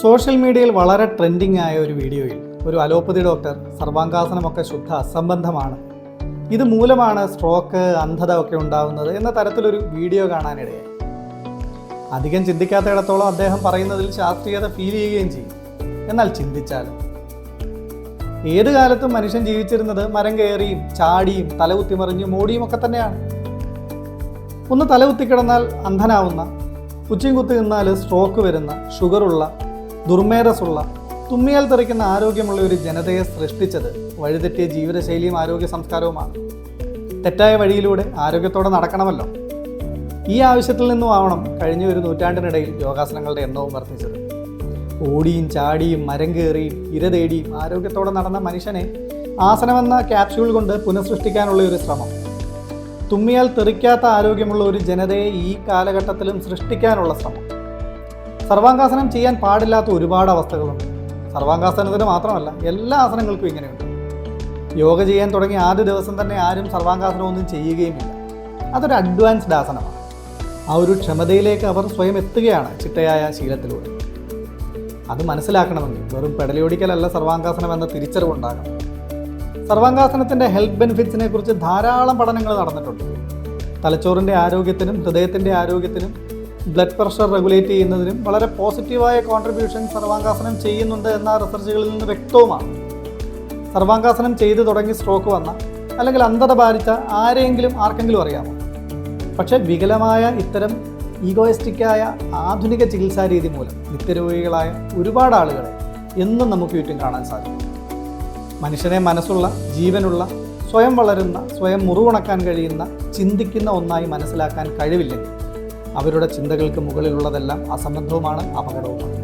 Social മീഡിയയിൽ വളരെ trending ആയ ഒരു വീഡിയോയിൽ ഒരു അലോപ്പതി ഡോക്ടർ സർവാംഗാസനമൊക്കെ ശുദ്ധ അസംബന്ധമാണ്, ഇത് മൂലമാണ് സ്ട്രോക്ക്, അന്ധത ഒക്കെ ഉണ്ടാകുന്നത് എന്ന തരത്തിലൊരു വീഡിയോ കാണാനിടയായി. അധികം ചിന്തിക്കാത്തയിടത്തോളം അദ്ദേഹം പറയുന്നതിൽ ശാസ്ത്രീയത ഫീൽ ചെയ്യുകയും ചെയ്യും. എന്നാൽ ചിന്തിച്ചാലും ഏത് കാലത്തും മനുഷ്യൻ ജീവിച്ചിരുന്നത് മരം കയറിയും ചാടിയും തലകുത്തിമറിഞ്ഞും ഓടിയും ഒക്കെ തന്നെയാണ്. ഒന്ന് തലകുത്തിക്കിടന്നാൽ അന്ധനാവുന്ന, കുച്ചിയും കുത്തി നിന്നാൽ സ്ട്രോക്ക് വരുന്ന, ഷുഗറുള്ള, ദുർമേധസ്സുള്ള, തുമ്മിയാൽ തെറിക്കുന്ന ആരോഗ്യമുള്ള ഒരു ജനതയെ സൃഷ്ടിച്ചത് വഴിതെറ്റിയ ജീവിതശൈലിയും ആരോഗ്യ സംസ്കാരവുമാണ്. തെറ്റായ വഴിയിലൂടെ ആരോഗ്യത്തോടെ നടക്കണമല്ലോ. ഈ ആവശ്യത്തിൽ നിന്നും ആവണം കഴിഞ്ഞ ഒരു നൂറ്റാണ്ടിനിടയിൽ യോഗാസനങ്ങളുടെ എണ്ണവും വർദ്ധിച്ചത്. ഓടിയും ചാടിയും മരം കയറിയും ഇര തേടിയും ആരോഗ്യത്തോടെ നടന്ന മനുഷ്യനെ ആസനമെന്ന ക്യാപ്സ്യൂൾ കൊണ്ട് പുനഃസൃഷ്ടിക്കാനുള്ള ഒരു ശ്രമം, തുമ്മിയാൽ തെറിക്കാത്ത ആരോഗ്യമുള്ള ഒരു ജനതയെ ഈ കാലഘട്ടത്തിലും സൃഷ്ടിക്കാനുള്ള ശ്രമം. സർവാംഗാസനം ചെയ്യാൻ പാടില്ലാത്ത ഒരുപാട് അവസ്ഥകളുണ്ട്. സർവാംഗാസനത്തിന് മാത്രമല്ല, എല്ലാ ആസനങ്ങൾക്കും ഇങ്ങനെയുണ്ട്. യോഗ ചെയ്യാൻ തുടങ്ങിയ ആദ്യ ദിവസം തന്നെ ആരും സർവാംഗാസനമൊന്നും ചെയ്യുകയുമില്ല. അതൊരു അഡ്വാൻസ്ഡ് ആസനമാണ്. ആ ഒരു ക്ഷമതയിലേക്ക് അവർ സ്വയം എത്തുകയാണ് ചിട്ടയായ ശീലത്തിലൂടെ. അത് മനസ്സിലാക്കണമെങ്കിൽ വെറും പെടലിയോടിക്കലല്ല സർവാംഗാസനം എന്ന തിരിച്ചറിവുണ്ടാകണം. സർവാംഗാസനത്തിൻ്റെ ഹെൽത്ത് ബെനിഫിറ്റ്സിനെ കുറിച്ച് ധാരാളം പഠനങ്ങൾ നടന്നിട്ടുണ്ട്. തലച്ചോറിൻ്റെ ആരോഗ്യത്തിനും ഹൃദയത്തിൻ്റെ ആരോഗ്യത്തിനും ബ്ലഡ് പ്രഷർ റെഗുലേറ്റ് ചെയ്യുന്നതിനും വളരെ പോസിറ്റീവായ കോൺട്രിബ്യൂഷൻ സർവാംഗാസനം ചെയ്യുന്നുണ്ട് എന്ന റിസർച്ചുകളിൽ നിന്ന് വ്യക്തവുമാണ്. സർവാംഗാസനം ചെയ്തു തുടങ്ങി സ്ട്രോക്ക് വന്ന അല്ലെങ്കിൽ അന്ധത ബാധിച്ച ആർക്കെങ്കിലും അറിയാമോ? പക്ഷേ വികലമായ ഇത്തരം ഈഗോയിസ്റ്റിക്കായ ആധുനിക ചികിത്സാ രീതി മൂലം നിത്യരോഗികളായ ഒരുപാട് ആളുകളെ എന്നും നമുക്ക് ചുറ്റും കാണാൻ സാധിക്കും. മനുഷ്യനെ മനസ്സുള്ള, ജീവനുള്ള, സ്വയം വളരുന്ന, സ്വയം മുറിവുണക്കാൻ കഴിയുന്ന, ചിന്തിക്കുന്ന ഒന്നായി മനസ്സിലാക്കാൻ കഴിവില്ലെങ്കിൽ അവരുടെ ചിന്തകൾക്ക് മുകളിലുള്ളതെല്ലാം അസംബന്ധവുമാണ്, അപകടവുമാണ്.